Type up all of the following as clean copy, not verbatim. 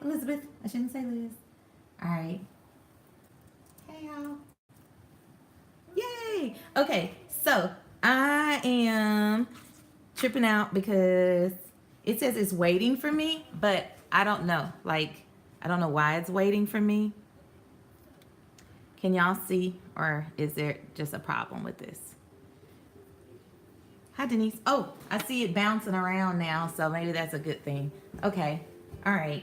Elizabeth. I shouldn't say Liz. All right. Hey, y'all. Yay. Okay, so I am tripping out because it says it's waiting for me, but I don't know. Like, I don't know why it's waiting for me. Can y'all see, or is there just a problem with this? Hi, Denise. Oh, I see it bouncing around now, so maybe that's a good thing. Okay. All right.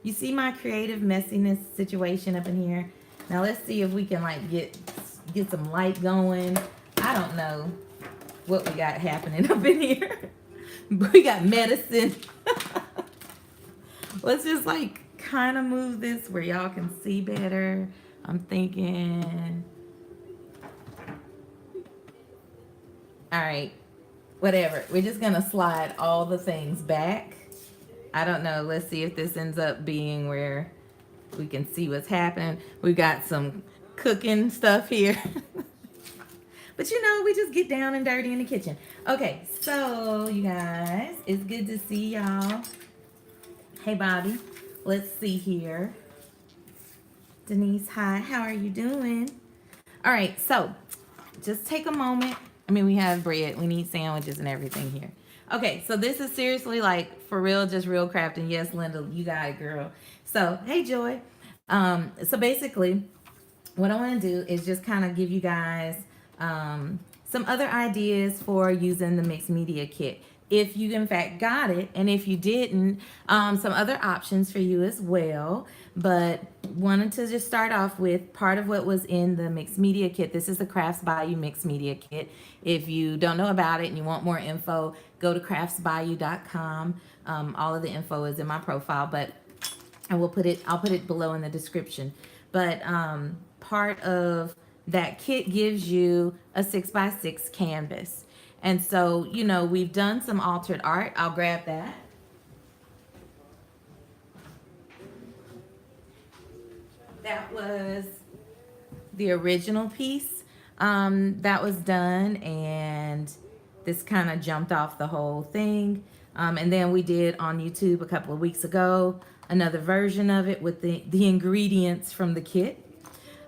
You see my creative messiness situation up in here? Now let's see if we can like get some light going. I don't know what we got happening up in here. We got medicine. Let's just like kind of move this where y'all can see better. I'm thinking. All right. Whatever. We're just going to slide all the things back. I don't know. Let's see if this ends up being where we can see what's happening. We've got some cooking stuff here. But you know, we just get down and dirty in the kitchen. Okay, so you guys, it's good to see y'all. Hey, Bobby. Let's see here. Denise, hi. How are you doing? All right, so just take a moment. I mean, we have bread. We need sandwiches and everything here. Okay, so this is seriously like for real, just real crafting. Yes, Linda, you got it, girl. So, hey, Joy. So basically, what I want to do is just kind of give you guys some other ideas for using the mixed media kit. If you in fact got it, and if you didn't, some other options for you as well. But wanted to just start off with part of what was in the mixed media kit. This is the Crafts Bayou mixed media kit. If you don't know about it and you want more info, go to craftsbayou.com. All of the info is in my profile, but I'll put it below in the description. But part of that kit gives you a 6x6 canvas. And so, you know, we've done some altered art. I'll grab that. That was the original piece that was done, and this kind of jumped off the whole thing. And then we did on YouTube a couple of weeks ago another version of it with the ingredients from the kit.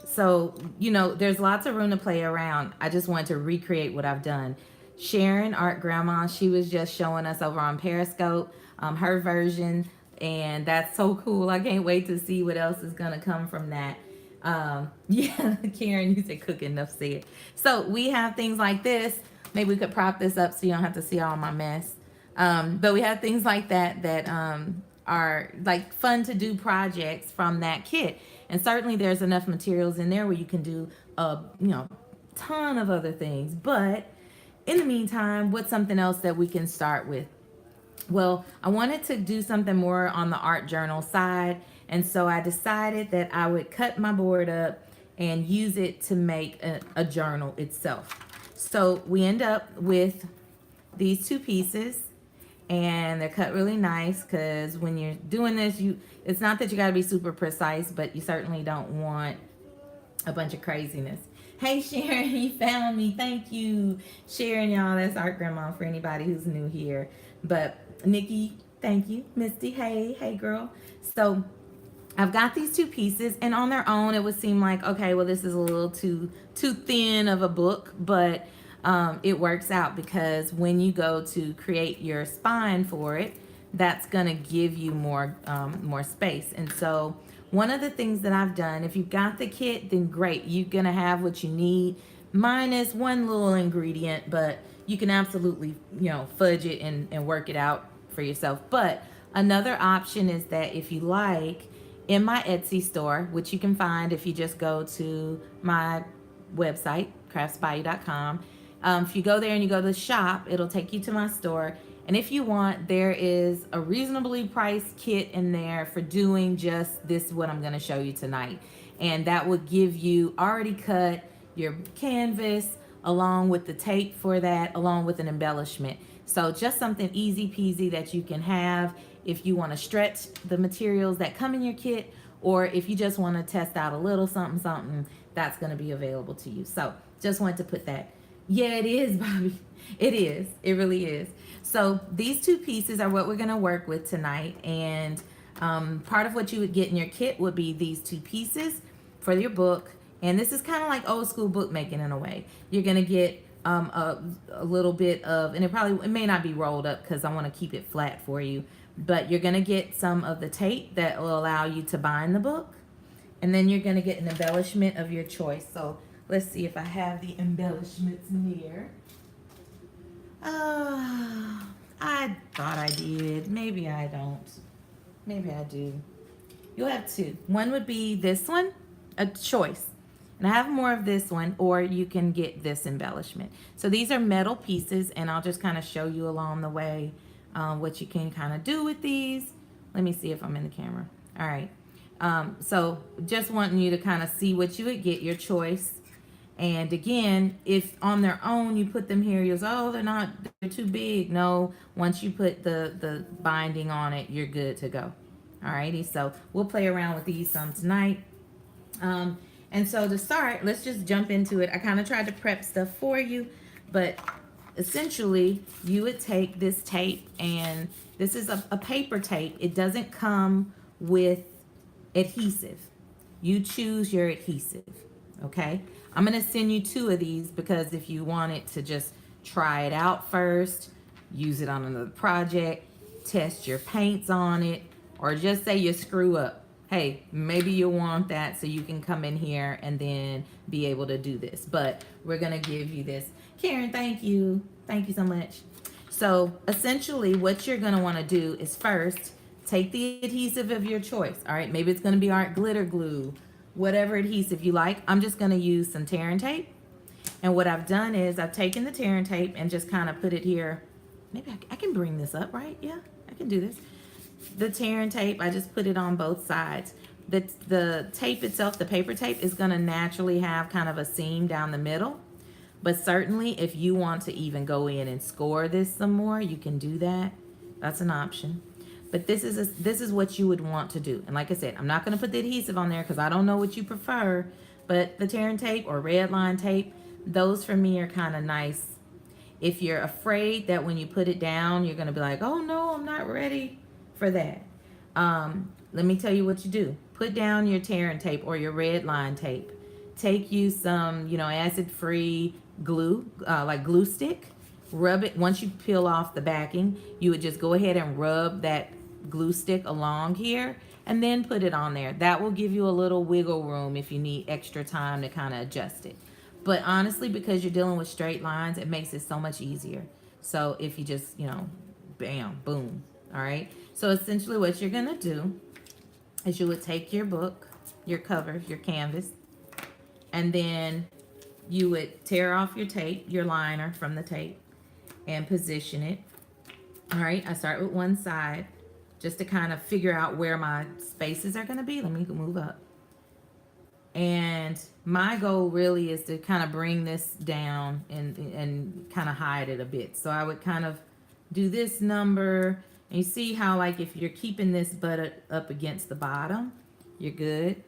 So, you know, there's lots of room to play around. I just wanted to recreate what I've done. Sharon, Art Grandma, she was just showing us over on Periscope her version, and that's so cool. I can't wait to see what else is going to come from that. Yeah, Karen, you said cook enough said. So we have things like this. Maybe we could prop this up so you don't have to see all my mess. But we have things like that that are like fun to do projects from that kit. And certainly there's enough materials in there where you can do a ton of other things. But in the meantime, what's something else that we can start with? Well, I wanted to do something more on the art journal side. And so I decided that I would cut my board up and use it to make a journal itself. So we end up with these two pieces, and they're cut really nice because when you're doing this, it's not that you got to be super precise, but you certainly don't want a bunch of craziness. Hey, Sharon, you found me. Thank you, Sharon, y'all. That's Art Grandma for anybody who's new here. But Nikki, thank you. Misty, hey, girl. So I've got these two pieces, and on their own, it would seem like, okay, well, this is a little too thin of a book, but it works out because when you go to create your spine for it, that's gonna give you more space. And so one of the things that I've done, if you've got the kit, then great, you're gonna have what you need, minus one little ingredient, but you can absolutely fudge it and work it out for yourself. But another option is that if you like, in my Etsy store, which you can find if you just go to my website, craftsbayou.com. If you go there and you go to the shop, it'll take you to my store. And if you want, there is a reasonably priced kit in there for doing just this, what I'm going to show you tonight. And that would give you already cut your canvas along with the tape for that, along with an embellishment. So just something easy peasy that you can have if you want to stretch the materials that come in your kit, or if you just want to test out a little something, that's going to be available to you. So just wanted to put that. Yeah, it is, Bobby. It is. It really is. So these two pieces are what we're going to work with tonight. And Part of what you would get in your kit would be these two pieces for your book. And this is kind of like old school bookmaking in a way. You're going to get a little bit of, and it may not be rolled up because I want to keep it flat for you, but you're going to get some of the tape that will allow you to bind the book. And then you're going to get an embellishment of your choice. So let's see if I have the embellishments near. I thought I did. Maybe I don't. Maybe I do. You'll have two. One would be this one, a choice. And I have more of this one, or you can get this embellishment. So these are metal pieces, and I'll just kind of show you along the way what you can kind of do with these. Let me see if I'm in the camera. All right. So just wanting you to kind of see what you would get, your choice. And again, if on their own you put them here, you'll say, oh, they're too big. No, once you put the binding on it, you're good to go. Alrighty, so we'll play around with these some tonight. And so to start, let's just jump into it. I kind of tried to prep stuff for you, but essentially you would take this tape, and this is a paper tape. It doesn't come with adhesive. You choose your adhesive, okay? I'm gonna send you two of these because if you wanted to just try it out first, use it on another project, test your paints on it, or just say you screw up. Hey, maybe you'll want that so you can come in here and then be able to do this. But we're gonna give you this. Karen, thank you. Thank you so much. So essentially what you're gonna wanna do is first take the adhesive of your choice. All right, maybe it's gonna be art glitter glue, whatever adhesive you like. I'm just gonna use some tear and tape. And what I've done is I've taken the tear and tape and just kind of put it here. Maybe I can bring this up, right? Yeah, I can do this. The tear and tape, I just put it on both sides. The tape itself, the paper tape, is gonna naturally have kind of a seam down the middle. But certainly if you want to even go in and score this some more, you can do that. That's an option. But this is what you would want to do. And like I said, I'm not going to put the adhesive on there because I don't know what you prefer. But the tear and tape or red line tape, those for me are kind of nice. If you're afraid that when you put it down, you're going to be like, oh no, I'm not ready for that. Let me tell you what you do. Put down your tear and tape or your red line tape. Take you some, acid-free glue, like glue stick. Rub it. Once you peel off the backing, you would just go ahead and rub that glue stick along here and then put it on there. That will give you a little wiggle room if you need extra time to kind of adjust it. But honestly, because you're dealing with straight lines, it makes it so much easier. So if you just, bam, boom. All right. So essentially what you're going to do is you would take your book, your cover, your canvas, and then you would tear off your tape, your liner from the tape, and position it. All right, I start with one side just to kind of figure out where my spaces are going to be. Let me move up. And my goal really is to kind of bring this down and kind of hide it a bit. So I would kind of do this number, and you see how, like, if you're keeping this butt up against the bottom, you're good.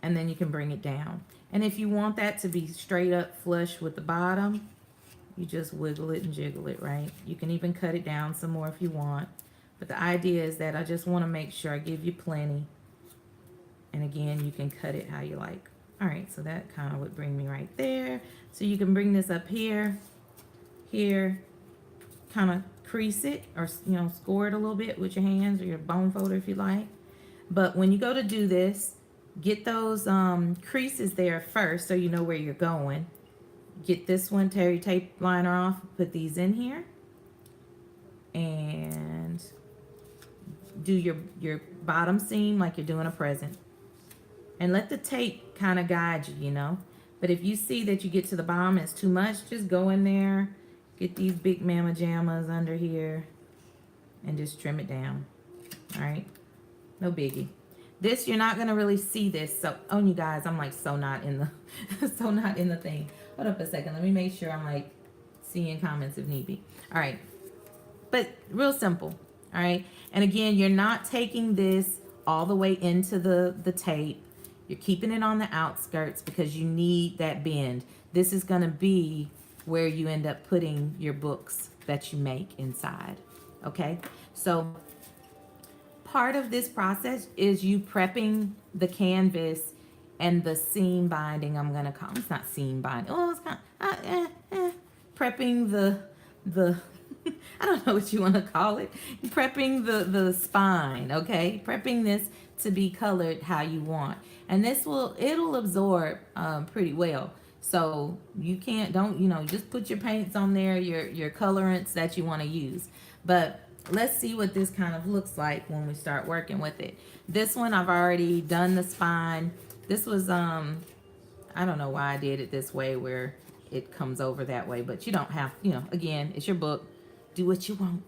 And then you can bring it down. And if you want that to be straight up flush with the bottom, you just wiggle it and jiggle it, right? You can even cut it down some more if you want. But the idea is that I just want to make sure I give you plenty. And again, you can cut it how you like. All right, so that kind of would bring me right there. So you can bring this up here, here, kind of crease it or, score it a little bit with your hands or your bone folder if you like. But when you go to do this, get those creases there first so you know where you're going. Get this one, tear your tape liner off, put these in here, and do your bottom seam like you're doing a present. And let the tape kind of guide you, But if you see that you get to the bottom, it's too much, just go in there, get these big mama jammas under here, and just trim it down. All right? No biggie. This, you're not going to really see this. So, you guys, I'm like so not in the thing. Hold up a second. Let me make sure I'm like seeing comments if need be. All right. But real simple. All right. And again, you're not taking this all the way into the tape. You're keeping it on the outskirts because you need that bend. This is going to be where you end up putting your books that you make inside. Okay. So part of this process is you prepping the canvas and the seam binding. I'm gonna call it's not seam binding. Oh, it's kind of prepping the I don't know what you want to call it. Prepping the spine, okay? Prepping this to be colored how you want, and it'll absorb pretty well. So you can't don't just put your paints on there, your colorants that you want to use. But let's see what this kind of looks like when we start working with it. This one I've already done the spine. This was I don't know why I did it this way where it comes over that way, but you don't have, again, it's your book. Do what you want.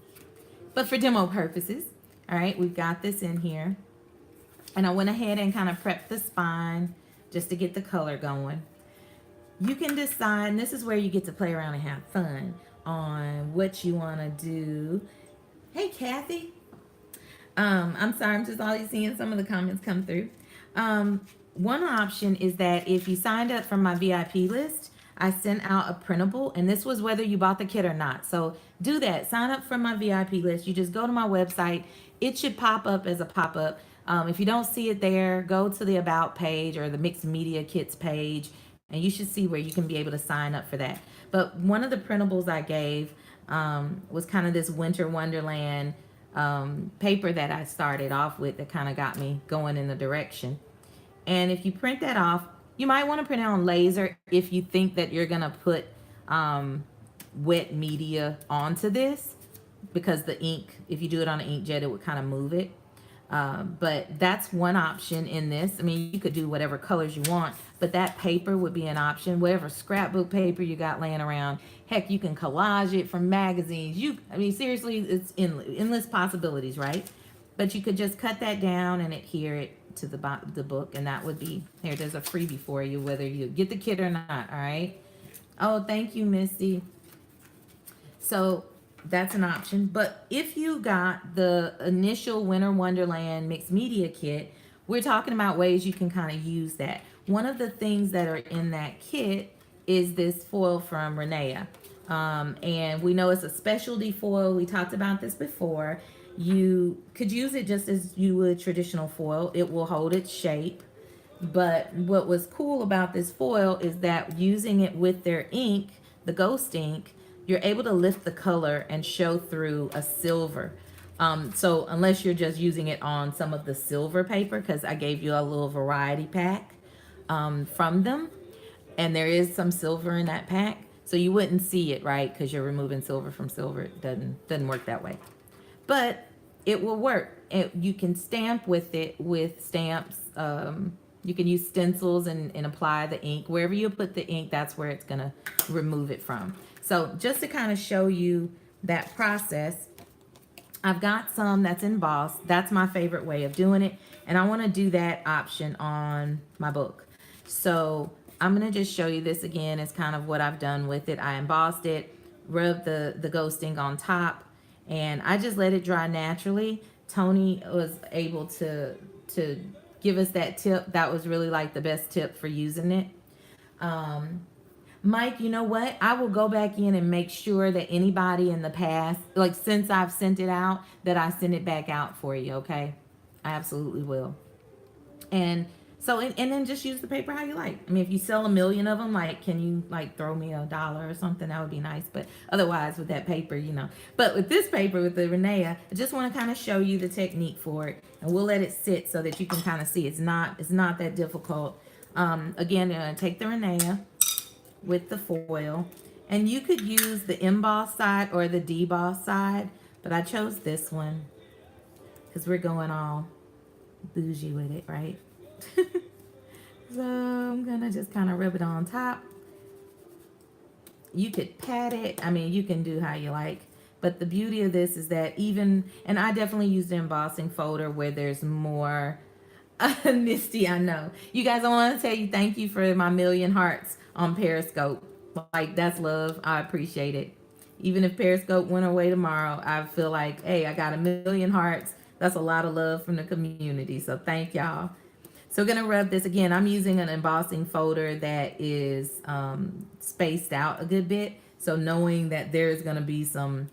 But for demo purposes, all right, we've got this in here. And I went ahead and kind of prepped the spine just to get the color going. You can decide, and this is where you get to play around and have fun on what you want to do. Hey, Kathy. I'm sorry, I'm just always seeing some of the comments come through. One option is that if you signed up for my VIP list, I sent out a printable, and this was whether you bought the kit or not. So do that. Sign up for my VIP list. You just go to my website. It should pop up as a pop-up. If you don't see it there, go to the About page or the Mixed Media Kits page, and you should see where you can be able to sign up for that. But one of the printables I gave was kind of this Winter Wonderland paper that I started off with that kind of got me going in the direction. And if you print that off, you might want to print it on laser if you think that you're going to put wet media onto this, because the ink, if you do it on an inkjet, it would kind of move it. But that's one option in this. I mean, you could do whatever colors you want, but that paper would be an option. Whatever scrapbook paper you got laying around. Heck, you can collage it from magazines. I mean, seriously, it's endless possibilities, right? But you could just cut that down and adhere it to the book, and that would be, here, there's a freebie for you, whether you get the kit or not, all right? Oh, thank you, Misty. So that's an option. But if you got the initial Winter Wonderland Mixed Media Kit, we're talking about ways you can kind of use that. One of the things that are in that kit is this foil from Renea. And we know it's a specialty foil. We talked about this before. You could use it just as you would traditional foil. It will hold its shape. But what was cool about this foil is that using it with their ink, the ghost ink, you're able to lift the color and show through a silver. So unless you're just using it on some of the silver paper, because I gave you a little variety pack from them, and there is some silver in that pack, so you wouldn't see it, right? Because you're removing silver from silver. It doesn't work that way. But it will work. You can stamp with it with stamps. You can use stencils and apply the ink. Wherever you put the ink, that's where it's going to remove it from. So just to kind of show you that process, I've got some that's embossed. That's my favorite way of doing it. And I want to do that option on my book. So I'm going to just show you this again. It's kind of what I've done with it. I embossed it, rubbed the ghost ink on top, and I just let it dry naturally. Tony was able to give us that tip. That was really like the best tip for using it. Mike, you know what? I will go back in and make sure that anybody in the past, like since I've sent it out, that I send it back out for you, okay? I absolutely will. And so, and then just use the paper how you like. I mean, if you sell 1 million of them, like, can you like throw me $1 or something? That would be nice. But otherwise, with that paper, But with this paper, with the Renea, I just want to kind of show you the technique for it, and we'll let it sit so that you can kind of see. It's not that difficult. Again, you're gonna take the Renea with the foil, and you could use the emboss side or the deboss side, but I chose this one because we're going all bougie with it, right? So I'm gonna just kind of rub it on top. You could pat it. I mean, you can do how you like, but the beauty of this is that and I definitely use the embossing folder where there's more. Misty, I know. You guys, I want to tell you thank you for my 1,000,000 hearts on Periscope. Like, that's love. I appreciate it. Even if Periscope went away tomorrow, I feel like, hey, I got 1,000,000 hearts. That's a lot of love from the community. So thank y'all. So we're going to rub this again. I'm using an embossing folder that is spaced out a good bit. So knowing that there's going to be some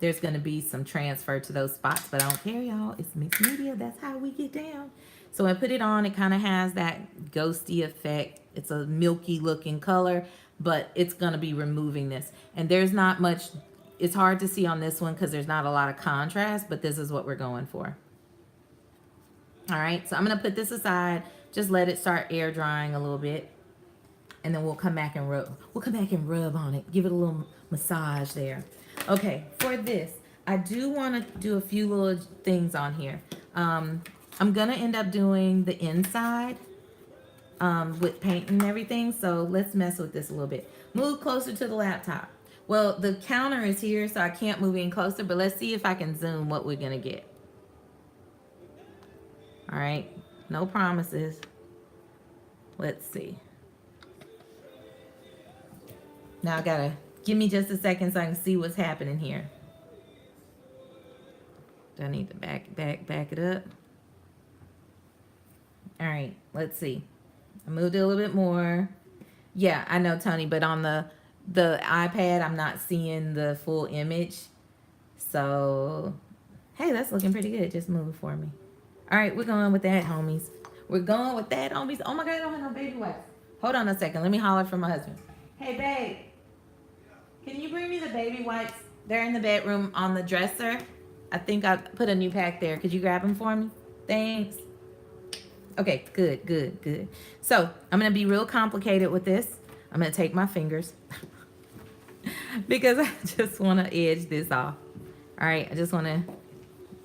there's going to be some transfer to those spots, but I don't care, y'all. It's mixed media. That's how we get down. So I put it on. It kind of has that ghosty effect. It's a milky looking color, but it's going to be removing this. And there's not much, it's hard to see on this one because there's not a lot of contrast, but this is what we're going for. All right, so I'm going to put this aside. Just let it start air drying a little bit. And then we'll come back and rub. We'll come back and rub on it. Give it a little massage there. Okay, for this, I do want to do a few little things on here. I'm going to end up doing the inside with paint and everything. So let's mess with this a little bit. Move closer to the laptop. Well, the counter is here, so I can't move in closer. But let's see if I can zoom what we're going to get. All right, no promises. Let's see. Now I gotta, give me just a second so I can see what's happening here. Do I need to back it up? All right, let's see. I moved it a little bit more. Yeah, I know, Tony, but on the iPad, I'm not seeing the full image. So, hey, that's looking pretty good. Just move it for me. All right, we're going with that, homies. We're going with that, homies. Oh my God, I don't have no baby wipes. Hold on a second. Let me holler for my husband. Hey, babe. Can you bring me the baby wipes? They're in the bedroom on the dresser. I think I put a new pack there. Could you grab them for me? Thanks. Okay, good. So I'm going to be real complicated with this. I'm going to take my fingers because I just want to edge this off. All right, I just want to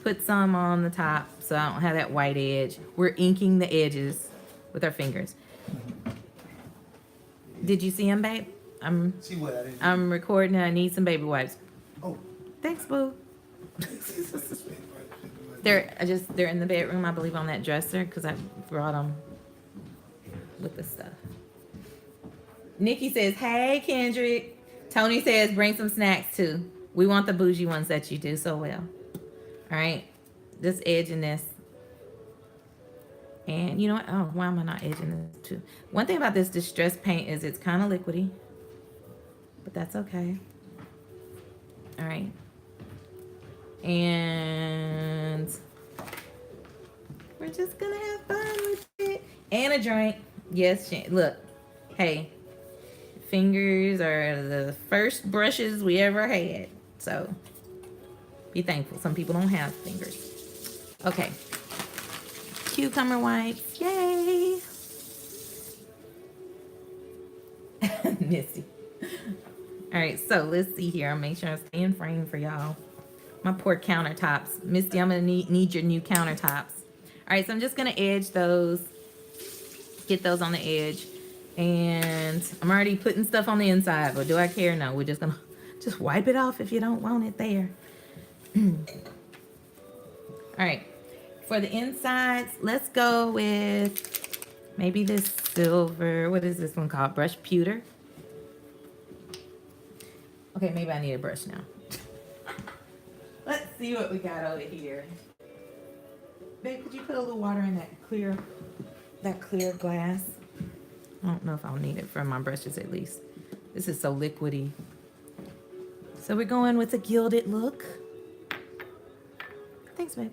put some on the top so I don't have that white edge. We're inking the edges with our fingers. Did you see them, babe? See what? I didn't. I'm recording and I need some baby wipes. Oh. Thanks, boo. They're in the bedroom, I believe, on that dresser because I brought them with the stuff. Nikki says, "Hey, Kendrick." Tony says, "Bring some snacks too. We want the bougie ones that you do so well." All right, just edging this. And you know what? Oh, why am I not edging this too? One thing about this distress paint is it's kind of liquidy, but that's okay. All right. And we're just gonna have fun with it. And a drink. Yes, look. Hey, fingers are the first brushes we ever had. So be thankful. Some people don't have fingers. Okay. Cucumber wipes. Yay. Missy. All right, so let's see here. I'll make sure I stay in frame for y'all. My poor countertops. Misty, I'm going to need your new countertops. All right, so I'm just going to edge those. Get those on the edge. And I'm already putting stuff on the inside, but do I care? No, we're just going to just wipe it off if you don't want it there. All right, for the insides, let's go with maybe this silver. What is this one called? Brush pewter. Okay, maybe I need a brush now. Let's see what we got over here. Babe, could you put a little water in that clear glass? I don't know if I'll need it for my brushes at least. This is so liquidy. So we're going with a gilded look. Thanks, babe.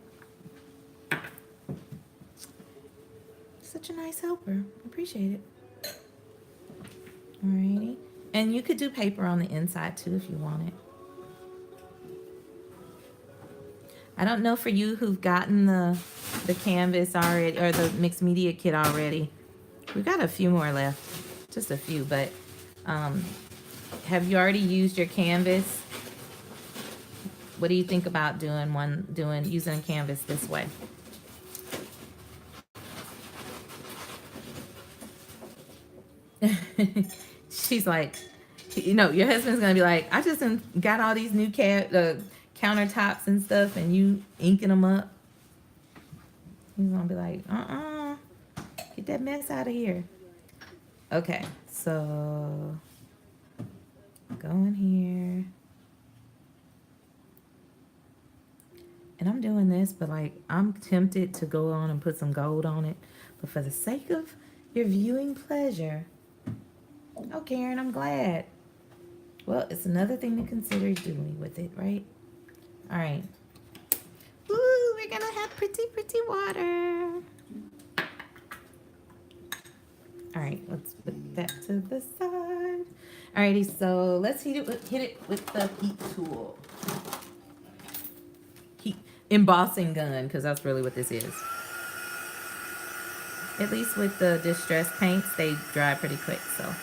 Such a nice helper. Appreciate it. Alrighty. And you could do paper on the inside too if you want it. I don't know for you who've gotten the canvas already or the mixed media kit already. We've got a few more left. Just a few, but have you already used your canvas? What do you think about using a canvas this way? She's like, you know, your husband's gonna be like, I just got all these new countertops and stuff, and you inking them up. He's gonna be like, get that mess out of here. Okay, so go in here. And I'm doing this, but like, I'm tempted to go on and put some gold on it. But for the sake of your viewing pleasure, oh, Karen, I'm glad. Well, it's another thing to consider doing with it, right? All right. Ooh, we're gonna have pretty, pretty water. All right, let's put that to the side. Alrighty, so let's hit it with the heat tool. Heat embossing gun, because that's really what this is. At least with the distress paints, they dry pretty quick, so.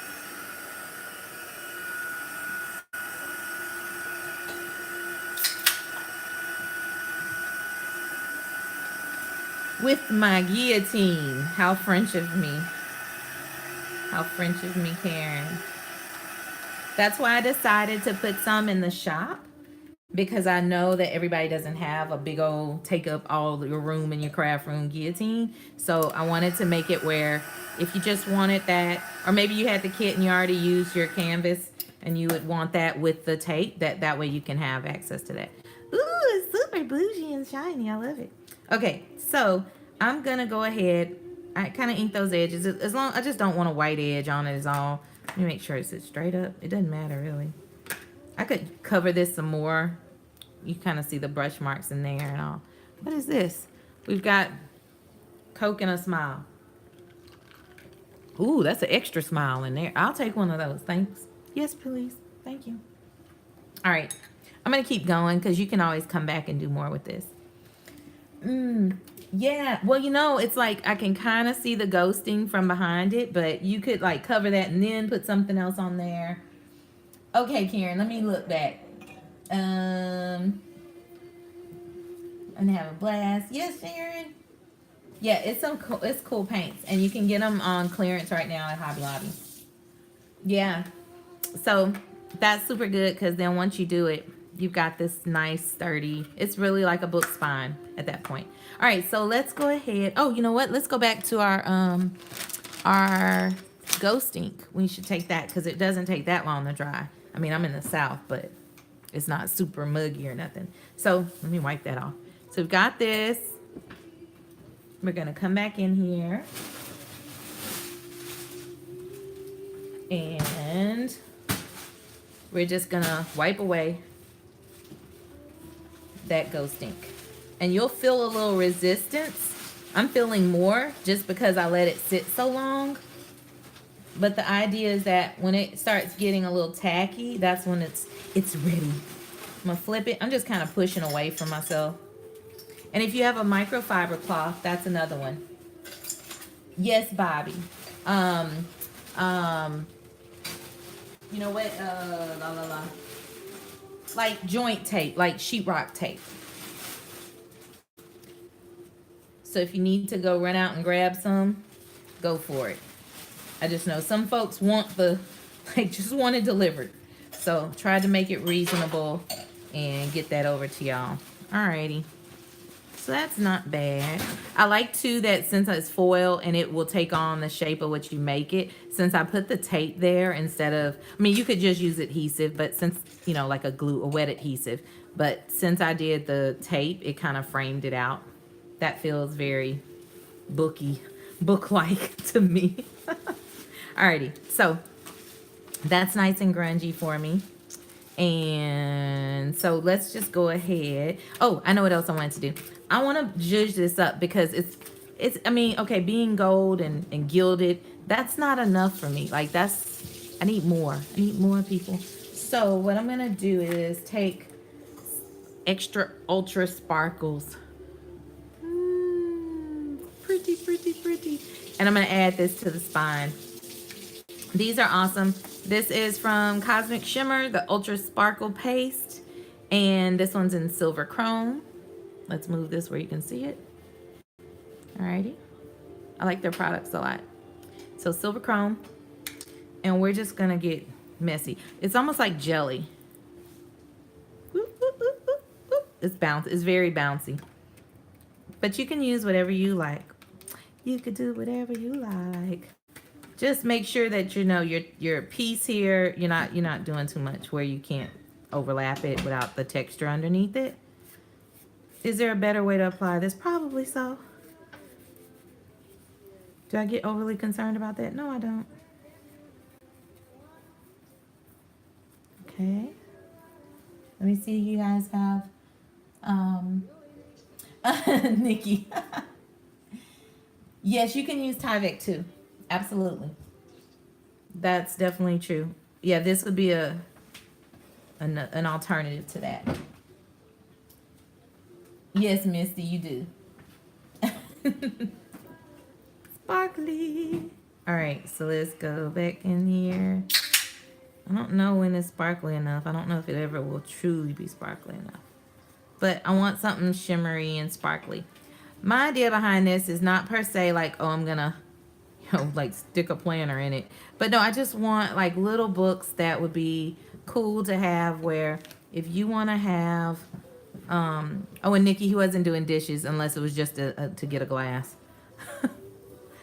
With my guillotine. How French of me. How French of me, Karen. That's why I decided to put some in the shop, because I know that everybody doesn't have a big old take up all your room in your craft room guillotine. So I wanted to make it where if you just wanted that, or maybe you had the kit and you already used your canvas and you would want that with the tape, that way you can have access to that. Ooh, it's super bougie and shiny. I love it. Okay, so I'm gonna go ahead. I kind of ink those edges. As long, I just don't want a white edge on it is all. Let me make sure it sits straight up. It doesn't matter really. I could cover this some more. You kind of see the brush marks in there and all. What is this? We've got Coke and a smile. Ooh, that's an extra smile in there. I'll take one of those. Thanks. Yes, please. Thank you. All right. I'm going to keep going because you can always come back and do more with this. Yeah. Well, you know, it's like I can kind of see the ghosting from behind it, but you could like cover that and then put something else on there. Okay, Karen, let me look back. And have a blast. Yes, Sharon. Yeah, it's cool paints, and you can get them on clearance right now at Hobby Lobby. Yeah, so that's super good because then once you do it, you've got this nice sturdy. It's really like a book spine at that point. All right, so let's go ahead. Oh, you know what? Let's go back to our ghost ink. We should take that because it doesn't take that long to dry. I mean, I'm in the South, but it's not super muggy or nothing. So let me wipe that off. So we've got this. We're gonna come back in here. And we're just gonna wipe away that ghost ink. And you'll feel a little resistance. I'm feeling more just because I let it sit so long. But the idea is that when it starts getting a little tacky, that's when it's ready. I'm gonna flip it. I'm just kind of pushing away from myself. And if you have a microfiber cloth, that's another one. Yes, Bobby. You know what? Like joint tape, like sheetrock tape. So if you need to go run out and grab some, go for it. I just know some folks want just want it delivered. So try to make it reasonable and get that over to y'all. Alrighty. So that's not bad. I like too that since it's foil and it will take on the shape of what you make it, since I put the tape there instead of, I mean, you could just use adhesive, but since, you know, like a glue, a wet adhesive, but since I did the tape, it kind of framed it out. That feels very book-like to me. Alrighty, so that's nice and grungy for me. And so let's just go ahead. Oh, I know what else I wanted to do. I want to zhuzh this up because it's I mean, okay, being gold and gilded, that's not enough for me. Like I need more. I need more, people. So what I'm going to do is take extra ultra sparkles. Pretty, pretty, pretty. And I'm going to add this to the spine. These are awesome. This is from Cosmic Shimmer, the Ultra Sparkle Paste. And this one's in Silver Chrome. Let's move this where you can see it. Alrighty. I like their products a lot. So Silver Chrome. And we're just going to get messy. It's almost like jelly. It's bouncy. It's very bouncy. But you can use whatever you like. You could do whatever you like. Just make sure that you know your piece here, you're not doing too much where you can't overlap it without the texture underneath it. Is there a better way to apply this? Probably so. Do I get overly concerned about that? No, I don't. Okay. Let me see, you guys have Um, Nikki. Yes, you can use Tyvek too. Absolutely. That's definitely true. Yeah, this would be an alternative to that. Yes, Misty, you do. Sparkly. All right, so let's go back in here. I don't know when it's sparkly enough. I don't know if it ever will truly be sparkly enough. But I want something shimmery and sparkly. My idea behind this is not per se like, oh, I'm gonna, like stick a planner in it. But no, I just want like little books that would be cool to have where if you want to have, oh, and Nikki, he wasn't doing dishes unless it was just to get a glass,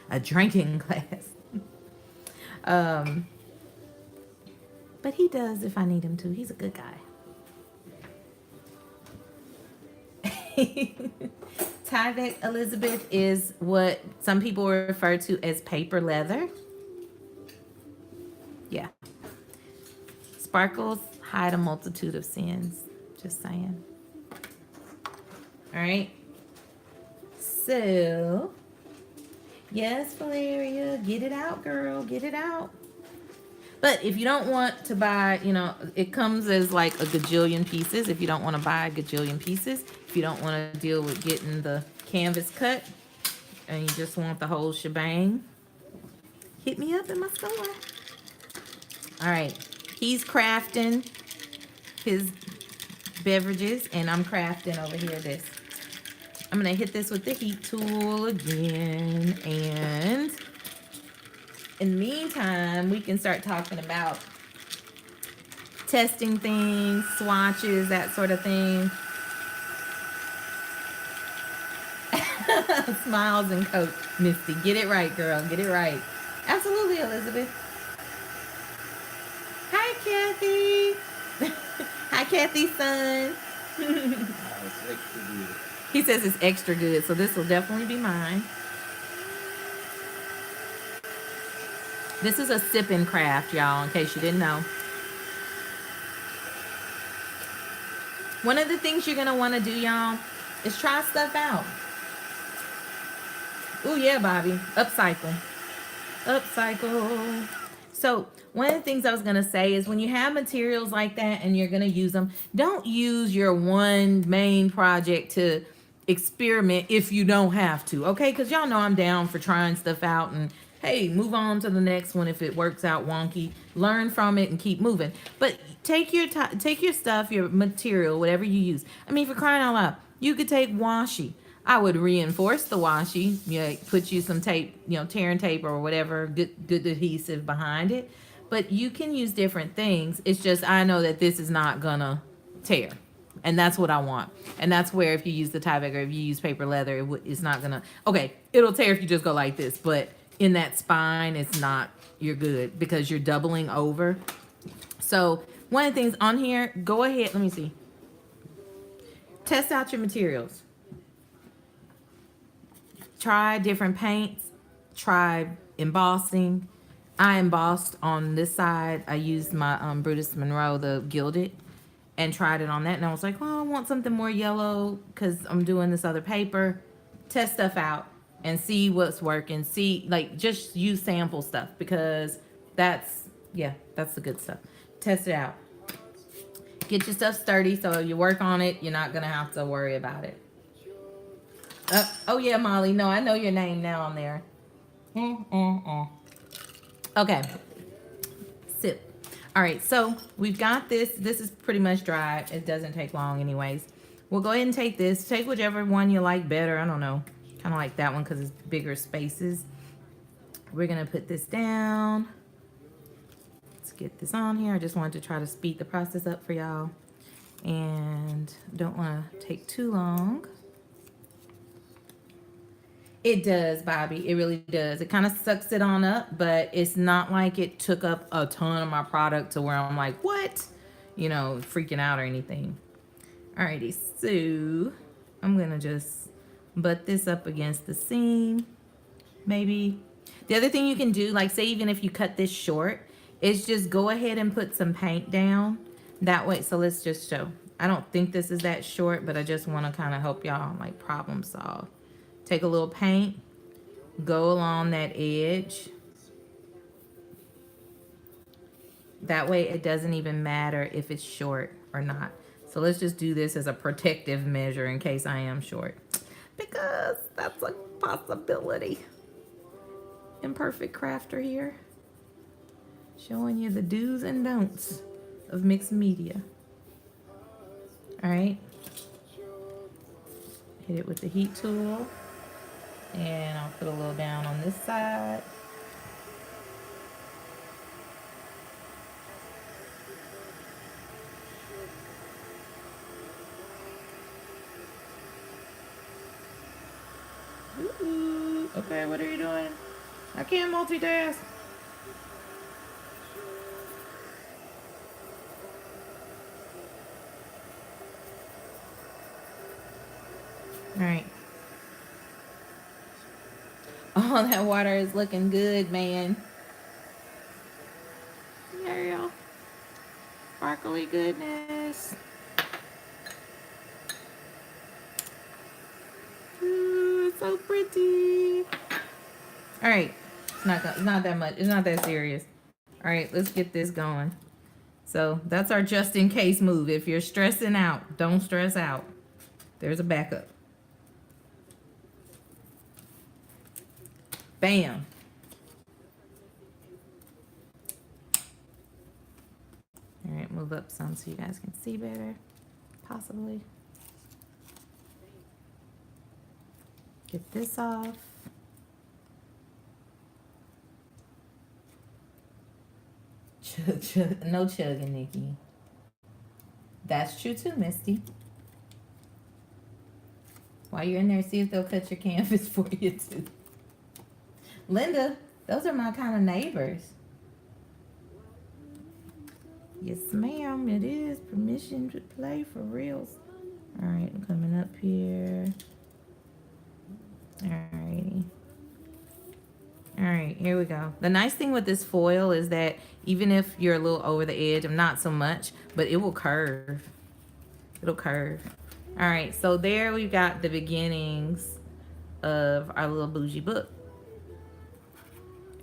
a drinking glass. Um, but he does if I need him to. He's a good guy. Tyvek, Elizabeth, is what some people refer to as paper leather. Yeah. Sparkles hide a multitude of sins. Just saying. All right. So, yes, Valeria, get it out, girl. Get it out. But if you don't want to buy, it comes as like a gajillion pieces. If you don't want to buy a gajillion pieces, if you don't want to deal with getting the canvas cut and you just want the whole shebang, hit me up in my store. All right. He's crafting his beverages and I'm crafting over here this. I'm going to hit this with the heat tool again. And in the meantime, we can start talking about testing things, swatches, that sort of thing. Smiles and Coke. Misty, get it right, girl. Get it right. Absolutely, Elizabeth. Hi, Kathy. Hi, Kathy's son. He says it's extra good, so this will definitely be mine. This is a sip and craft, y'all, in case you didn't know. One of the things you're going to want to do, y'all, is try stuff out. Oh, yeah, Bobby. Upcycle. Upcycle. So, one of the things I was going to say is when you have materials like that and you're going to use them, don't use your one main project to experiment if you don't have to, okay? Because y'all know I'm down for trying stuff out and, hey, move on to the next one if it works out wonky. Learn from it and keep moving. But take your stuff, your material, whatever you use. I mean, for crying out loud, you could take washi. I would reinforce the washi, put you some tape, tearing tape or whatever, good adhesive behind it. But you can use different things. It's just I know that this is not gonna tear. And that's what I want. And that's where if you use the Tyvek or if you use paper leather, it's not gonna, okay, it'll tear if you just go like this. But in that spine, it's not, you're good because you're doubling over. So one of the things on here, go ahead, let me see. Test out your materials. Try different paints. Try embossing. I embossed on this side. I used my Brutus Monroe, the gilded, and tried it on that. And I was like, well, I want something more yellow because I'm doing this other paper. Test stuff out and see what's working. See, just use sample stuff because that's the good stuff. Test it out. Get your stuff sturdy so you work on it. You're not going to have to worry about it. Oh, yeah, Molly. No, I know your name now on there. Okay. Sip. All right, so we've got this. This is pretty much dry. It doesn't take long anyways. We'll go ahead and take this. Take whichever one you like better. I don't know. Kind of like that one because it's bigger spaces. We're going to put this down. Let's get this on here. I just wanted to try to speed the process up for y'all. And don't want to take too long. It does, Bobby. It really does. It kind of sucks it on up, but it's not like it took up a ton of my product to where I'm like, what? Freaking out or anything. Alrighty, so I'm going to just butt this up against the seam, maybe. The other thing you can do, say even if you cut this short, is just go ahead and put some paint down. That way, so let's just show. I don't think this is that short, but I just want to kind of help y'all like problem solve. Take a little paint, go along that edge. That way it doesn't even matter if it's short or not. So let's just do this as a protective measure in case I am short, because that's a possibility. Imperfect crafter here, showing you the do's and don'ts of mixed media. All right, hit it with the heat tool, and I'll put a little down on this side. Ooh, okay, what are you doing? I can't multitask. All right. Oh, that water is looking good, man. Ariel. Sparkly goodness. Ooh, it's so pretty. All right. It's not that much. It's not that serious. All right, let's get this going. So that's our just in case move. If you're stressing out, don't stress out. There's a backup. Bam. All right, move up some so you guys can see better, possibly. Get this off. No chugging, Nikki. That's true too, Misty. While you're in there, see if they'll cut your canvas for you too. Linda, those are my kind of neighbors. Yes, ma'am, it is. Permission to play for reals. All right, I'm coming up here. All righty. All right, here we go. The nice thing with this foil is that even if you're a little over the edge, I'm not so much, but it will curve. It'll curve. All right, so there we've got the beginnings of our little bougie book.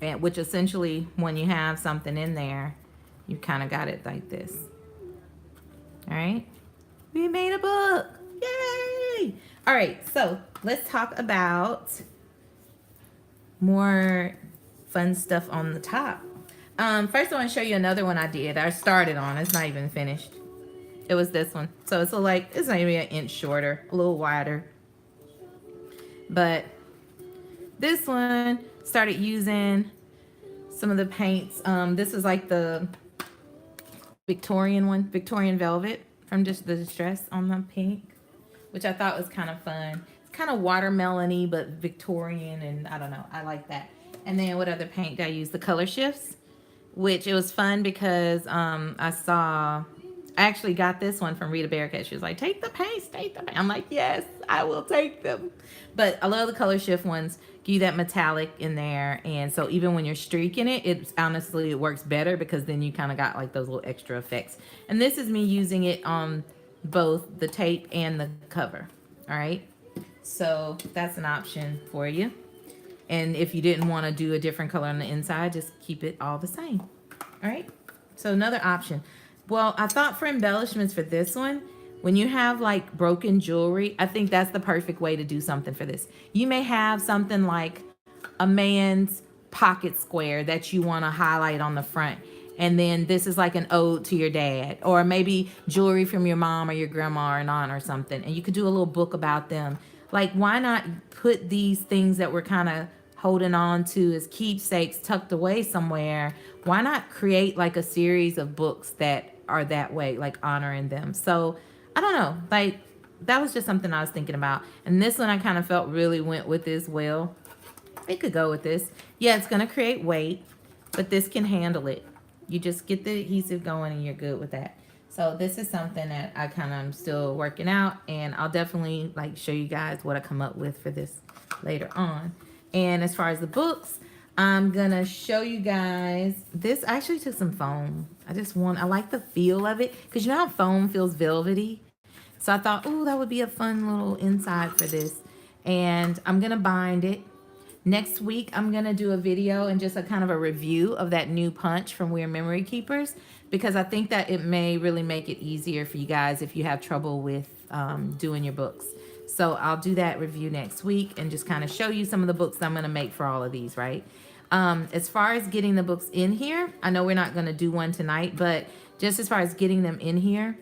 And which essentially, when you have something in there, you kind of got it like this. All right, we made a book. Yay! All right, so let's talk about more fun stuff on the top. First I want to show you another one I did. I started on. It's not even finished. It was this one. So it's like, it's not even an inch shorter, a little wider. But this one started using some of the paints. This is like the Victorian one, Victorian Velvet from just the Distress on the pink, which I thought was kind of fun. It's kind of watermelon-y, but Victorian, and I don't know. I like that. And then what other paint did I use? The Color Shifts, which it was fun because I actually got this one from Rita Bearcat. She was like, take the paints, take the paint. I'm like, yes, I will take them. But I love the Color Shift ones. Give you that metallic in there. And so even when you're streaking it, it works better because then you kind of got like those little extra effects. And this is me using it on both the tape and the cover. All right. So that's an option for you. And if you didn't want to do a different color on the inside, just keep it all the same. All right. So another option. Well, I thought for embellishments for this one, when you have like broken jewelry, I think that's the perfect way to do something for this. You may have something like a man's pocket square that you want to highlight on the front. And then this is like an ode to your dad, or maybe jewelry from your mom or your grandma or an aunt or something. And you could do a little book about them. Like, why not put these things that we're kind of holding on to as keepsakes tucked away somewhere? Why not create like a series of books that are that way, like honoring them? So I don't know, like that was just something I was thinking about. And this one I kind of felt really went with as well. It could go with this. Yeah, it's going to create weight, but this can handle it. You just get the adhesive going and you're good with that. So this is something that I kind of am still working out, and I'll definitely like show you guys what I come up with for this later on. And as far as the books, I'm gonna show you guys this. I actually took some foam. I like the feel of it, because you know how foam feels velvety. So I thought, oh, that would be a fun little inside for this. And I'm going to bind it. Next week, I'm going to do a video and just a kind of a review of that new punch from Weird Memory Keepers, because I think that it may really make it easier for you guys if you have trouble with doing your books. So I'll do that review next week and just kind of show you some of the books I'm going to make for all of these, right? As far as getting the books in here, I know we're not going to do one tonight, but just as far as getting them in here,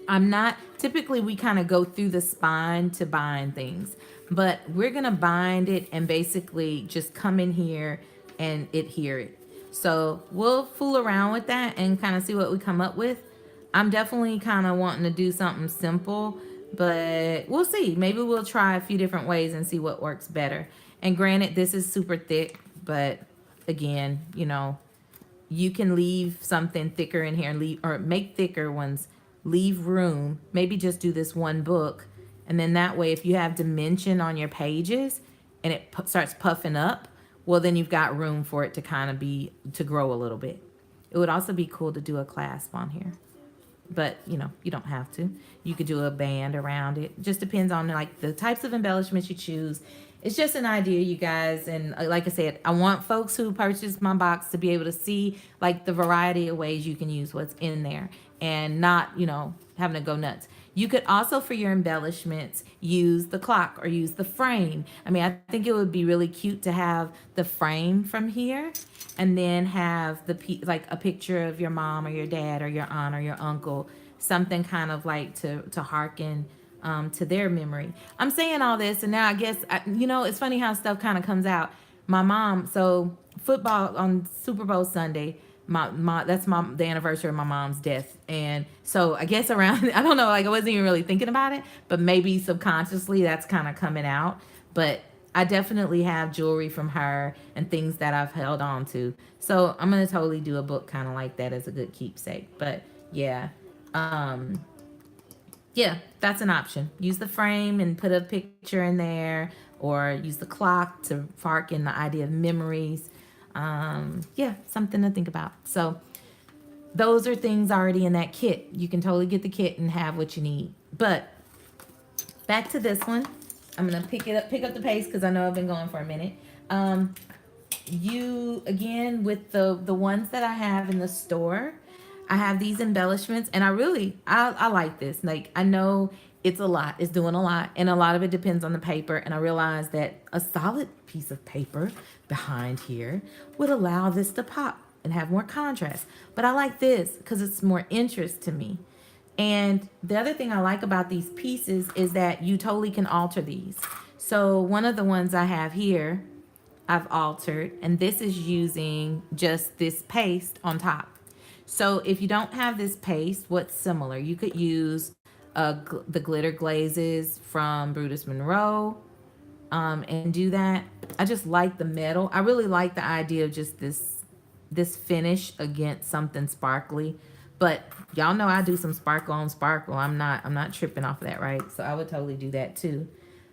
I'm not, typically we kind of go through the spine to bind things, but we're going to bind it and basically just come in here and adhere it. So we'll fool around with that and kind of see what we come up with. I'm definitely kind of wanting to do something simple, but we'll see. Maybe we'll try a few different ways and see what works better. And granted, this is super thick, but again, you know, you can leave something thicker in here and leave, or make thicker ones, leave room, maybe just do this one book. And then that way, if you have dimension on your pages and it starts puffing up, well, then you've got room for it to kind of to grow a little bit. It would also be cool to do a clasp on here, but you know, you don't have to. You could do a band around it. Just depends on like the types of embellishments you choose. It's just an idea, you guys. And like I said, I want folks who purchase my box to be able to see like the variety of ways you can use what's in there and not, you know, having to go nuts. You could also, for your embellishments, use the clock or use the frame. I mean, I think it would be really cute to have the frame from here and then have like a picture of your mom or your dad or your aunt or your uncle, something kind of like to hearken to their memory. I'm saying all this, and now I guess, you know, it's funny how stuff kind of comes out. My mom, so football on Super Bowl Sunday, that's the anniversary of my mom's death. And so I guess around, I don't know, like I wasn't even really thinking about it, but maybe subconsciously that's kind of coming out. But I definitely have jewelry from her and things that I've held on to. So I'm going to totally do a book kind of like that as a good keepsake. But yeah, yeah, that's an option. Use the frame and put a picture in there, or use the clock to harken the idea of memories. Yeah, something to think about. So those are things already in that kit. You can totally get the kit and have what you need. But back to this one. I'm gonna pick up the pace because I know I've been going for a minute. You again with the ones that I have in the store, I have these embellishments, and I like this. Like, I know it's a lot, it's doing a lot, and a lot of it depends on the paper. And I realize that a solid piece of paper behind here would allow this to pop and have more contrast. But I like this because it's more interest to me. And the other thing I like about these pieces is that you totally can alter these. So one of the ones I have here, I've altered, and this is using just this paste on top. So if you don't have this paste, what's similar? You could use the glitter glazes from Brutus Monroe and do that. I just like the metal. I really like the idea of just this finish against something sparkly. But y'all know I do some sparkle on sparkle. I'm not tripping off of that, right? So I would totally do that too.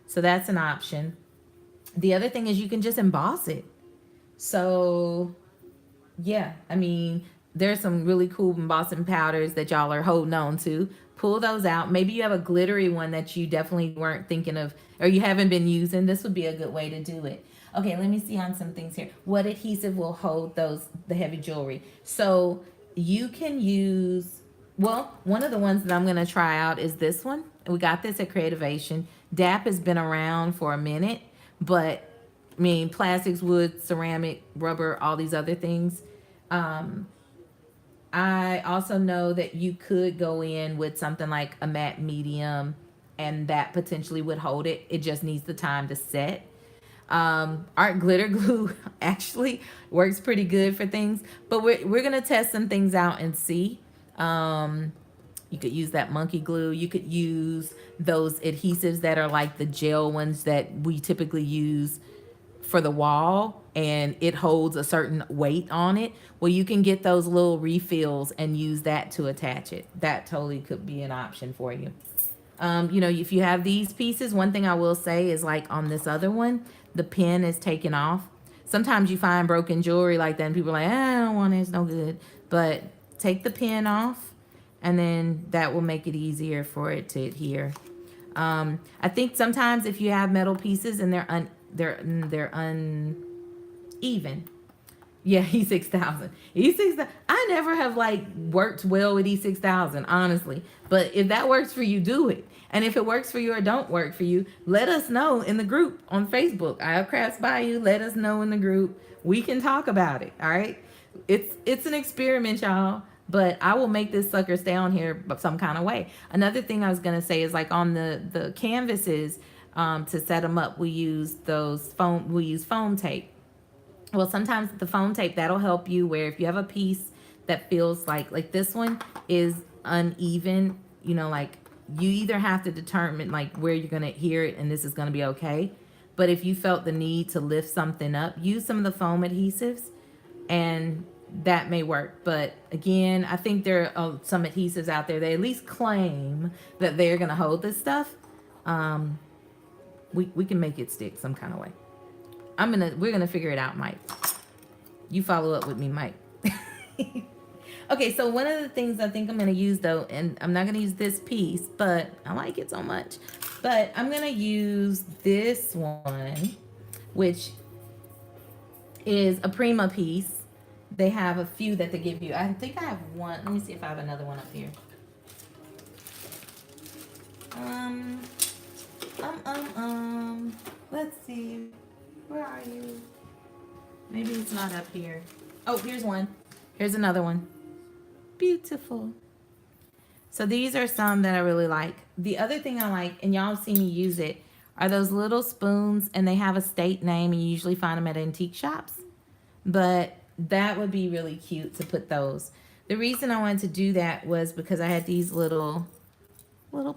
So that's an option. The other thing is you can just emboss it. So yeah, I mean, there's some really cool embossing powders that y'all are holding on to. Pull those out. Maybe you have a glittery one that you definitely weren't thinking of, or you haven't been using. This would be a good way to do it. Okay, let me see on some things here. What adhesive will hold the heavy jewelry? So you can use, well, one of the ones that I'm going to try out is this one. We got this at Creativation. DAP has been around for a minute, but I mean, plastics, wood, ceramic, rubber, all these other things. I also know that you could go in with something like a matte medium, and that potentially would hold it. It just needs the time to set. Art glitter glue actually works pretty good for things, but we're gonna test some things out and see. You could use that monkey glue. You could use those adhesives that are like the gel ones that we typically use for the wall, and it holds a certain weight on it. Well, you can get those little refills and use that to attach it. That totally could be an option for you. You know, if you have these pieces, one thing I will say is like on this other one, the pin is taken off. Sometimes you find broken jewelry like that and people are like, I don't want it, it's no good. But take the pin off and then that will make it easier for it to adhere. I think sometimes if you have metal pieces and they're uneven. Yeah, E6000. E6000. I never have like worked well with E6000, honestly. But if that works for you, do it. And if it works for you or don't work for you, let us know in the group on Facebook. I have Crafts Bayou. Let us know in the group. We can talk about it. All right. It's an experiment, y'all. But I will make this sucker stay on here some kind of way. Another thing I was gonna say is like on the canvases, to set them up, we use foam tape. Well, sometimes the foam tape that'll help you where if you have a piece that feels like this one is uneven, like you either have to determine like where you're gonna hear it and this is gonna be okay. But if you felt the need to lift something up, use some of the foam adhesives and that may work. But again, I think there are some adhesives out there that at least claim that they're gonna hold this stuff. We can make it stick some kind of way. We're gonna figure it out, Mike. You follow up with me, Mike. Okay, so one of the things I think I'm gonna use though, and I'm not gonna use this piece, but I like it so much. But I'm gonna use this one, which is a Prima piece. They have a few that they give you. I think I have one. Let me see if I have another one up here. Let's see. Where are you? Maybe it's not up here. Oh, here's one. Here's another one. Beautiful. So these are some that I really like. The other thing I like, and y'all see me use it, are those little spoons, and they have a state name, and you usually find them at antique shops. But that would be really cute to put those. The reason I wanted to do that was because I had these little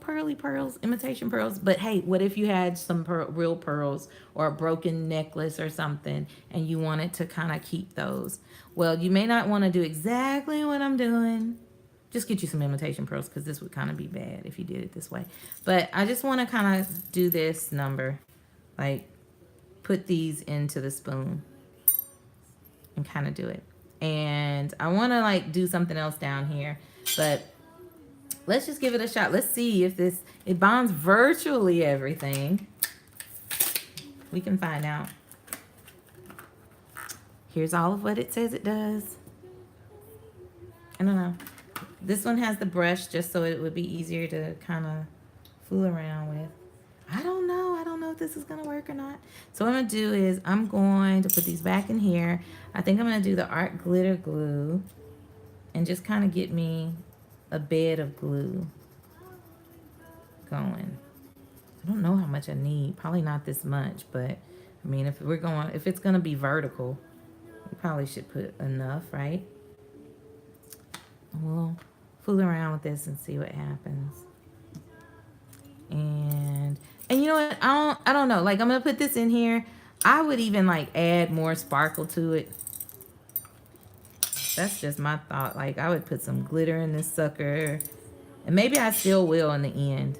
pearly pearls, imitation pearls. But hey, what if you had some real pearls or a broken necklace or something and you wanted to kind of keep those? Well, you may not want to do exactly what I'm doing. Just get you some imitation pearls because this would kind of be bad if you did it this way. But I just want to kind of do this number, like put these into the spoon and kind of do it. And I want to like do something else down here, but let's just give it a shot. Let's see if it bonds virtually everything. We can find out. Here's all of what it says it does. I don't know. This one has the brush just so it would be easier to kind of fool around with. I don't know if this is going to work or not. So what I'm going to do is I'm going to put these back in here. I think I'm going to do the art glitter glue and just kind of get me a bed of glue going. I don't know how much I need. Probably not this much, but I mean, if it's going to be vertical, we probably should put enough, right? We'll fool around with this and see what happens. And you know what? I don't know. Like I'm going to put this in here. I would even like add more sparkle to it. That's just my thought. Like I would put some glitter in this sucker. And maybe I still will in the end.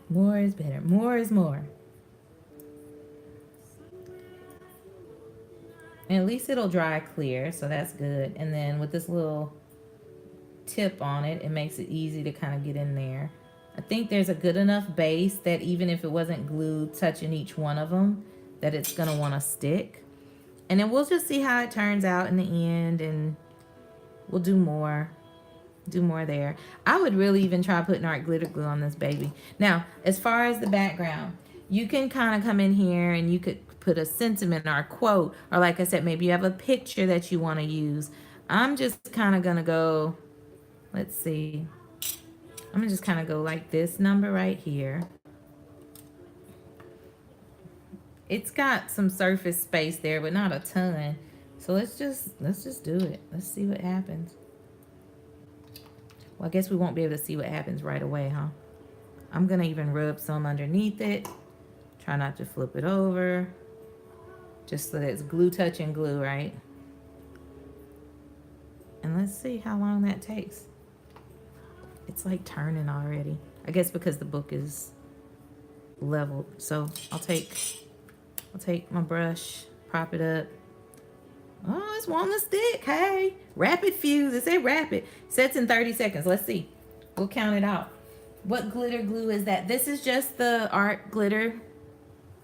More is better. More is more. And at least it'll dry clear, so that's good. And then with this little tip on it, it makes it easy to kind of get in there. I think there's a good enough base that even if it wasn't glued touching each one of them, that it's going to want to stick. And then we'll just see how it turns out in the end, and we'll do more there. I would really even try putting art glitter glue on this baby. Now, as far as the background, you can kind of come in here and you could put a sentiment or a quote, or like I said, maybe you have a picture that you want to use. I'm just kind of going to go, let's see. I'm going to just kind of go like this number right here. It's got some surface space there, but not a ton. So let's just do it. Let's see what happens. Well, I guess we won't be able to see what happens right away, huh? I'm going to even rub some underneath it. Try not to flip it over. Just so that it's glue touching glue, right? And let's see how long that takes. It's like turning already. I guess because the book is leveled. So I'll take my brush, prop it up, Oh, it's wanting to stick. Hey, rapid fuse. It said rapid. Sets in 30 seconds. Let's see. We'll count it out. What glitter glue is that? This is just the art glitter,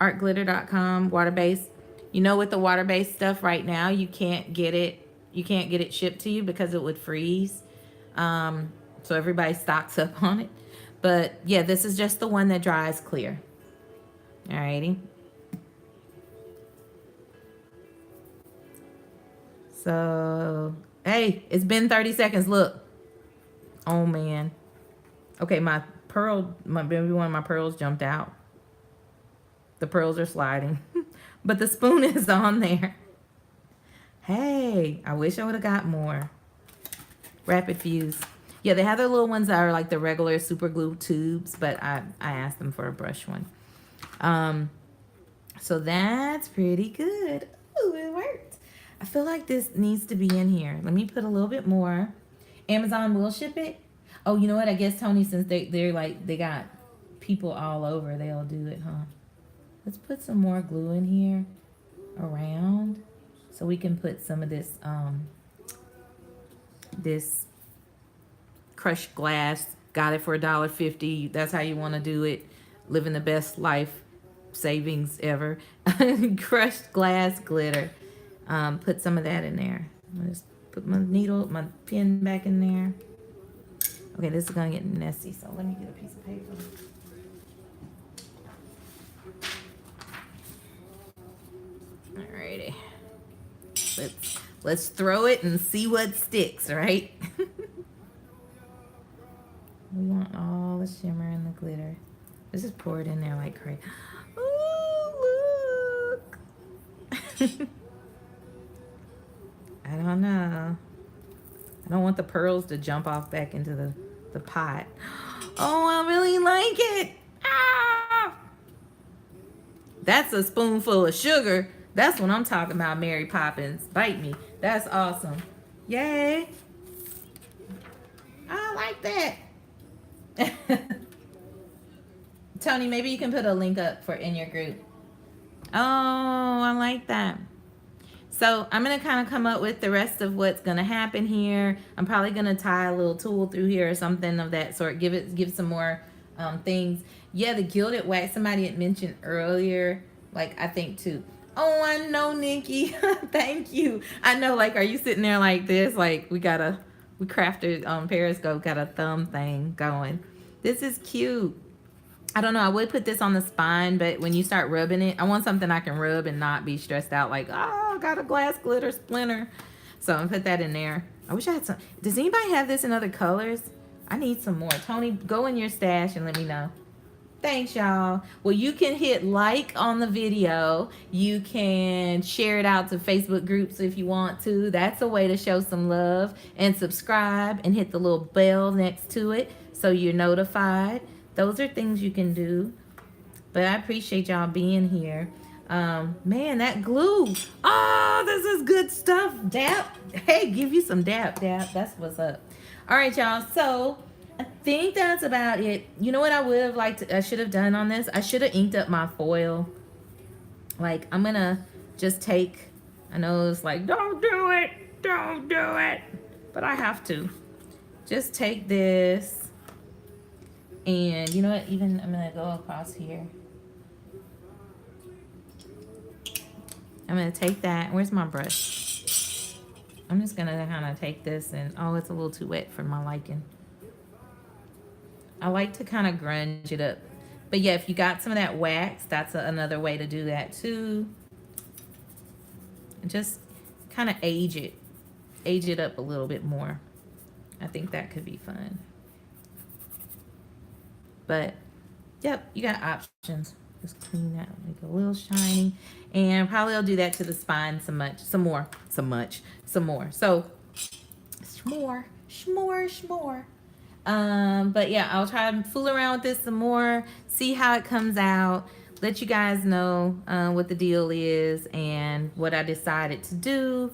artglitter.com water-based. You know, with the water-based stuff right now, you can't get it shipped to you because it would freeze. So everybody stocks up on it. But yeah, this is just the one that dries clear. Alrighty. So, hey, it's been 30 seconds. Look. Oh, man. Okay, maybe one of my pearls jumped out. The pearls are sliding. But the spoon is on there. Hey, I wish I would have got more. Rapid fuse. Yeah, they have their little ones that are like the regular super glue tubes, but I asked them for a brush one. So that's pretty good. Ooh, it worked. I feel like this needs to be in here. Let me put a little bit more. Amazon will ship it. Oh, you know what? I guess Tony, since they're like, they got people all over, they'll do it, huh? Let's put some more glue in here around so we can put some of this this crushed glass. Got it for $1.50. That's how you want to do it. Living the best life savings ever. Crushed glass glitter. Put some of that in there. I'm gonna just put my pen back in there. Okay, this is gonna get messy, so let me get a piece of paper. Alrighty. Let's throw it and see what sticks, right? We want all the shimmer and the glitter. Let's just pour it in there like crazy. Ooh, look. I don't know. I don't want the pearls to jump off back into the pot. Oh, I really like it. Ah! That's a spoonful of sugar. That's what I'm talking about, Mary Poppins. Bite me. That's awesome. Yay. I like that. Tony, maybe you can put a link up for in your group. Oh, I like that. So I'm going to kind of come up with the rest of what's going to happen here. I'm probably going to tie a little tool through here or something of that sort. Give some more things. Yeah, the gilded wax, somebody had mentioned earlier, like I think too. Oh, I know, Nikki. Thank you. I know, like, are you sitting there like this? Like, we crafted on Periscope, got a thumb thing going. This is cute. I don't know. I would put this on the spine, but when you start rubbing it, I want something I can rub and not be stressed out like, oh, got a glass glitter splinter. So I'm going to put that in there. I wish I had some. Does anybody have this in other colors? I need some more. Tony, go in your stash and let me know. Thanks, y'all. Well, you can hit like on the video. You can share it out to Facebook groups if you want to. That's a way to show some love. And subscribe and hit the little bell next to it so you're notified. Those are things you can do. But I appreciate y'all being here. Man, that glue. Oh, this is good stuff. Dap. Hey, give you some dap. That's what's up. All right, y'all. So I think that's about it. You know what I would have liked I should have done on this? I should have inked up my foil. Like, I'm gonna just take, I know it's like, don't do it. But I have to. Just take this. And you know what? Even I'm gonna go across here. I'm gonna take that. Where's my brush? I'm just gonna kind of take this and, oh, it's a little too wet for my liking. I like to kind of grunge it up. But yeah, if you got some of that wax, that's another way to do that too. And just kind of age it up a little bit more. I think that could be fun. But yep, you got options. Just clean that, make it a little shiny. And probably I'll do that to the spine some more. So shmore. But yeah, I'll try to fool around with this some more, see how it comes out, let you guys know what the deal is and what I decided to do.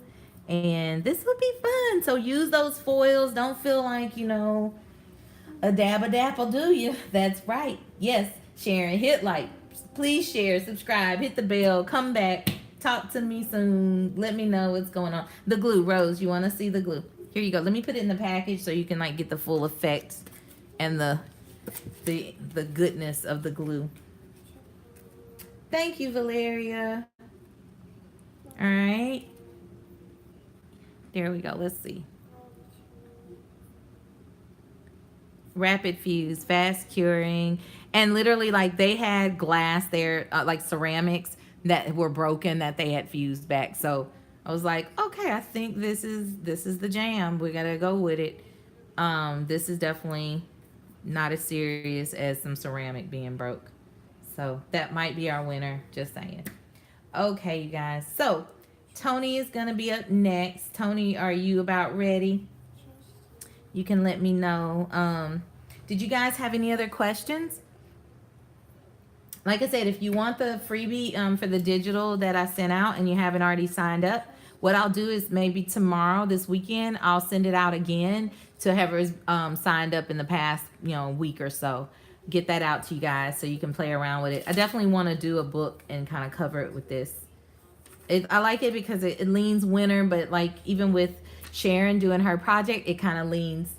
And this will be fun. So use those foils. Don't feel like, you know, a dab will do you. That's right. Yes, Sharon, hit like. Please share, subscribe, hit the bell, come back, Talk to me soon. Let me know what's going on. The glue, Rose, you want to see the glue? Here you go. Let me put it in the package so you can like get the full effect and the goodness of the glue. Thank you, Valeria. All right. There we go. Let's see. Rapid fuse, fast curing, and literally like they had glass there, like ceramics that were broken that they had fused back. So I was like, okay, I think this is the jam. We gotta go with it. This is definitely not as serious as some ceramic being broke. So that might be our winner. Just saying. Okay, you guys. So Tony is gonna be up next. Tony, are you about ready? You can let me know. Did you guys have any other questions? Like I said, if you want the freebie for the digital that I sent out and you haven't already signed up, what I'll do is maybe tomorrow, this weekend, I'll send it out again to whoever's signed up in the past, week or so. Get that out to you guys so you can play around with it. I definitely want to do a book and kind of cover it with this. I like it because it leans winter, but like even with Sharon doing her project, it kind of leans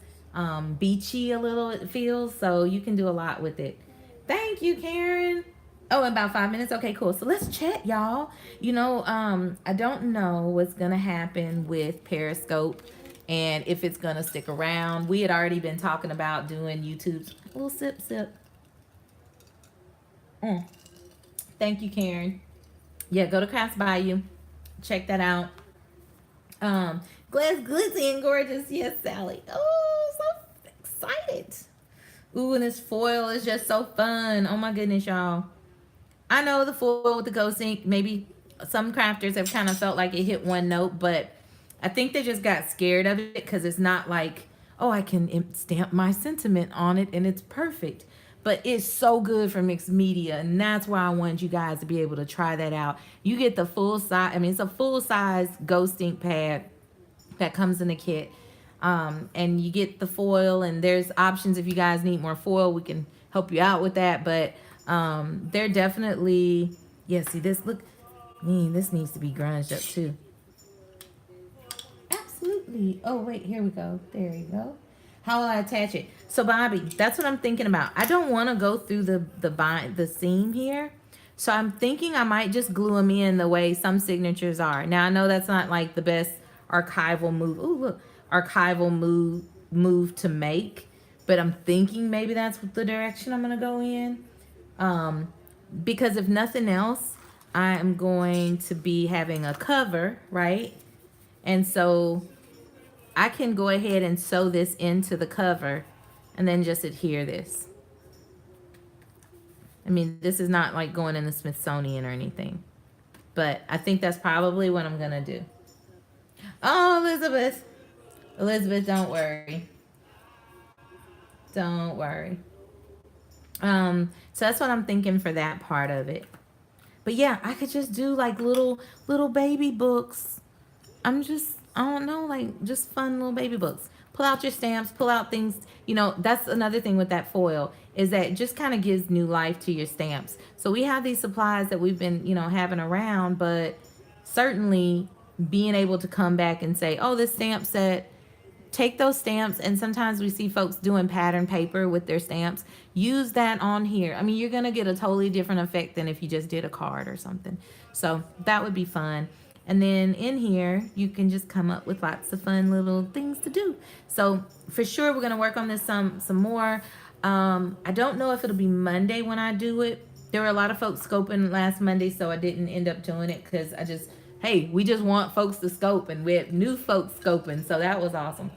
beachy a little, it feels. So you can do a lot with it. Thank you, Karen. Oh, about 5 minutes. Okay, cool. So let's chat, y'all. I don't know what's gonna happen with Periscope and if it's gonna stick around. We had already been talking about doing YouTube's a little sip. Thank you, Karen. Yeah, go to Crafts Bayou. Check that out. Glass glitzy and gorgeous. Yes, Sally. Oh, so excited. Ooh, and this foil is just so fun. Oh my goodness, y'all. I know the foil with the ghost ink, maybe some crafters have kind of felt like it hit one note, but I think they just got scared of it because it's not like, oh, I can stamp my sentiment on it and it's perfect. But it's so good for mixed media, and that's why I wanted you guys to be able to try that out. You get the full size, it's a full size ghost ink pad that comes in a kit. And you get the foil, and there's options if you guys need more foil, we can help you out with that. But they're definitely, see this, look, this needs to be grunged up too. Absolutely. Oh, wait, here we go. There you go. How will I attach it? So Bobby, that's what I'm thinking about. I don't want to go through the seam here. So I'm thinking I might just glue them in the way some signatures are. Now I know that's not like the best archival move. Ooh, look, archival move to make, but I'm thinking maybe that's the direction I'm gonna go in. Because if nothing else, I am going to be having a cover, right? And so I can go ahead and sew this into the cover and then just adhere this. This is not like going in the Smithsonian or anything, but I think that's probably what I'm gonna do. Oh, Elizabeth, don't worry. Don't worry. So that's what I'm thinking for that part of it. But yeah, I could just do like little baby books. I don't know, like just fun little baby books. Pull out your stamps, pull out things. That's another thing with that foil is that it just kind of gives new life to your stamps. So we have these supplies that we've been, having around, but certainly being able to come back and say, oh, this stamp set, take those stamps. And sometimes we see folks doing pattern paper with their stamps. Use that on here. You're going to get a totally different effect than if you just did a card or something. So that would be fun. And then in here, you can just come up with lots of fun little things to do. So for sure, we're going to work on this some more. I don't know if it'll be Monday when I do it. There were a lot of folks scoping last Monday, so I didn't end up doing it because we just want folks to scope, and we have new folks scoping. So that was awesome.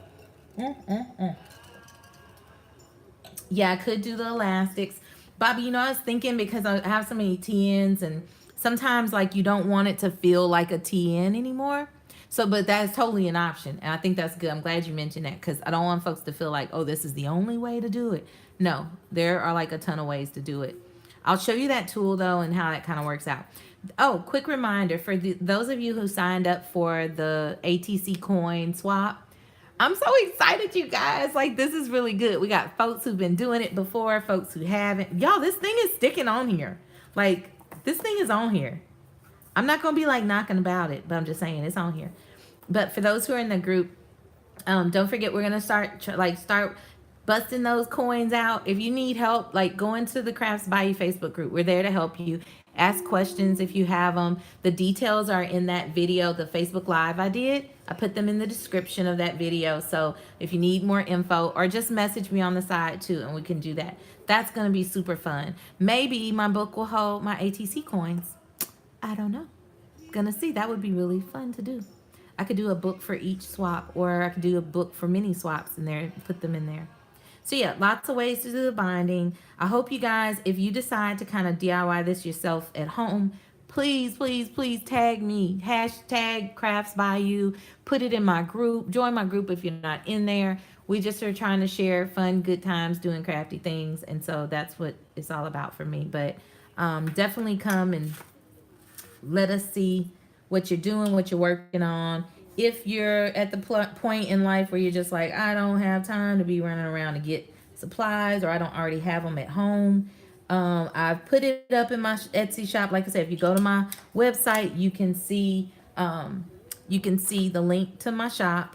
Yeah, I could do the elastics. Bobby, I was thinking because I have so many TNs, and sometimes like you don't want it to feel like a TN anymore. So, but that's totally an option. And I think that's good. I'm glad you mentioned that because I don't want folks to feel like, oh, this is the only way to do it. No, there are like a ton of ways to do it. I'll show you that tool though and how that kind of works out. Oh, quick reminder for those of you who signed up for the ATC coin swap. I'm so excited, you guys. Like, this is really good. We got folks who've been doing it before, folks who haven't. Y'all, this thing is sticking on here. Like, this thing is on here. I'm not gonna be like knocking about it, but I'm just saying it's on here. But for those who are in the group, don't forget we're gonna start busting those coins out. If you need help, like go into the Crafts Bayou Facebook group. We're there to help you. Ask questions if you have them. The details are in that video, the Facebook Live I did. I put them in the description of that video. So if you need more info, or just message me on the side too, and we can do that. That's gonna be super fun. Maybe my book will hold my ATC coins. I don't know. Gonna see. That would be really fun to do. I could do a book for each swap, or I could do a book for mini swaps in there and put them in there. So yeah, lots of ways to do the binding. I hope you guys, if you decide to kind of DIY this yourself at home, please, please, please tag me. Hashtag Crafts Bayou. Put it in my group. Join my group if you're not in there. We just are trying to share fun, good times doing crafty things. And so that's what it's all about for me. But definitely come and let us see what you're doing, what you're working on. If you're at the point in life where you're just like, I don't have time to be running around to get supplies, or I don't already have them at home, I've put it up in my Etsy shop. Like I said, if you go to my website, you can see the link to my shop,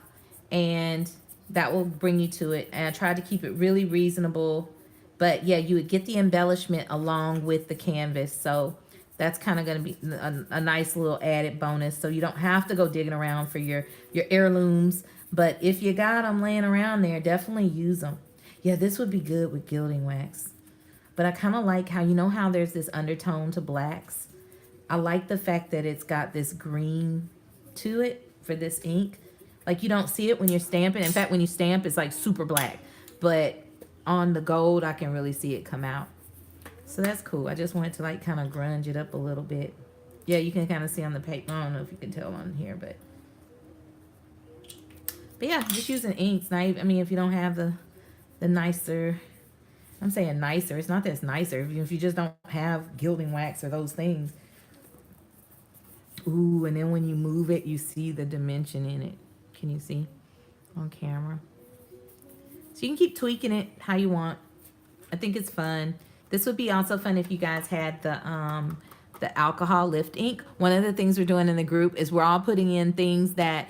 and that will bring you to it. And I tried to keep it really reasonable, but yeah, you would get the embellishment along with the canvas. So that's kind of going to be a nice little added bonus. So you don't have to go digging around for your heirlooms. But if you got them laying around there, definitely use them. Yeah, this would be good with gilding wax. But I kind of like how, you know how there's this undertone to blacks? I like the fact that it's got this green to it for this ink. Like you don't see it when you're stamping. In fact, when you stamp, it's like super black. But on the gold, I can really see it come out. So that's cool. I just wanted to like kind of grunge it up a little bit. Yeah, you can kind of see on the paper. I don't know if you can tell on here, but yeah, just using inks. Not even, I mean, if you don't have the nicer, I'm saying nicer. It's not that it's nicer. If you just don't have gilding wax or those things. Ooh, and then when you move it, you see the dimension in it. Can you see on camera? So you can keep tweaking it how you want. I think it's fun. This would be also fun if you guys had the alcohol lift ink. One of the things we're doing in the group is we're all putting in things that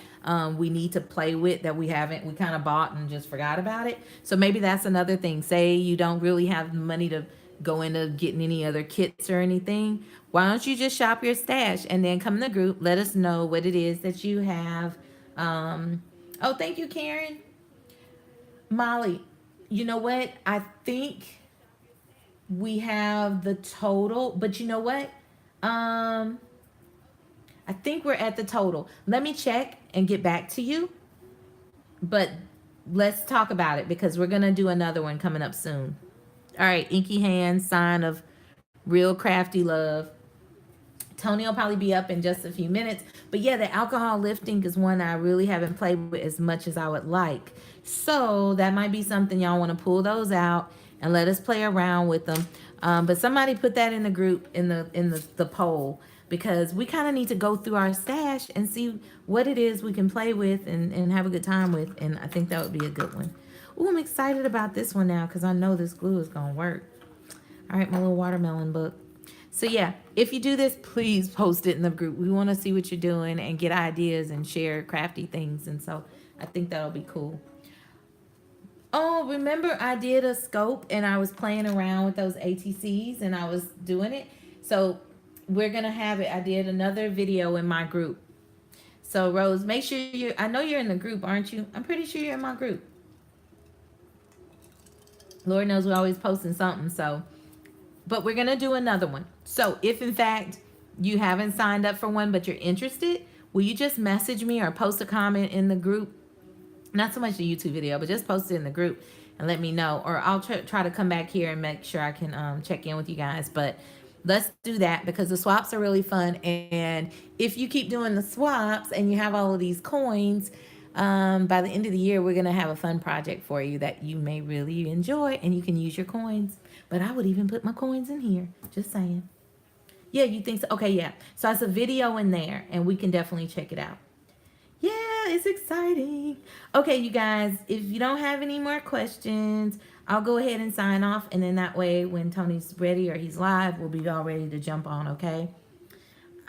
we need to play with that we kind of bought and just forgot about it. So maybe that's another thing. Say you don't really have money to go into getting any other kits or anything. Why don't you just shop your stash and then come in the group, let us know what it is that you have. Oh, thank you, Karen. Molly, you know what? I think we have the total, but you know what? I think we're at the total. Let me check and get back to you. But let's talk about it because we're going to do another one coming up soon. All right, Inky Hands, sign of real crafty love. Tony will probably be up in just a few minutes. But yeah, the alcohol lifting is one I really haven't played with as much as I would like. So that might be something y'all want to pull those out and let us play around with them. But somebody put that in the group, in the poll, because we kind of need to go through our stash and see what it is we can play with and have a good time with. And I think that would be a good one. Ooh, I'm excited about this one now because I know this glue is going to work. All right, my little watermelon book. So yeah, if you do this, please post it in the group. We want to see what you're doing and get ideas and share crafty things. And so I think that'll be cool. Oh, remember I did a scope and I was playing around with those ATCs and I was doing it. So we're going to have it. I did another video in my group. So Rose, make sure I know you're in the group, aren't you? I'm pretty sure you're in my group. Lord knows we're always posting something. So, but we're going to do another one. So if in fact you haven't signed up for one, but you're interested, will you just message me or post a comment in the group? Not so much the YouTube video, but just post it in the group and let me know. Or I'll try to come back here and make sure I can check in with you guys. But let's do that because the swaps are really fun. And if you keep doing the swaps and you have all of these coins, by the end of the year, we're going to have a fun project for you that you may really enjoy. And you can use your coins. But I would even put my coins in here. Just saying. Yeah, you think so? Okay, yeah. So it's a video in there and we can definitely check it out. Yeah, it's exciting. Okay, you guys, if you don't have any more questions, I'll go ahead and sign off. And then that way, when Tony's ready or he's live, we'll be all ready to jump on, okay?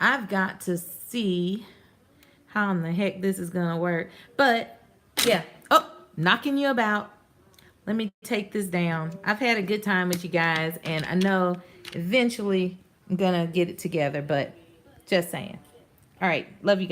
I've got to see how in the heck this is gonna work. But yeah, oh, knocking you about. Let me take this down. I've had a good time with you guys, and I know eventually I'm gonna get it together, but just saying. All right, love you guys.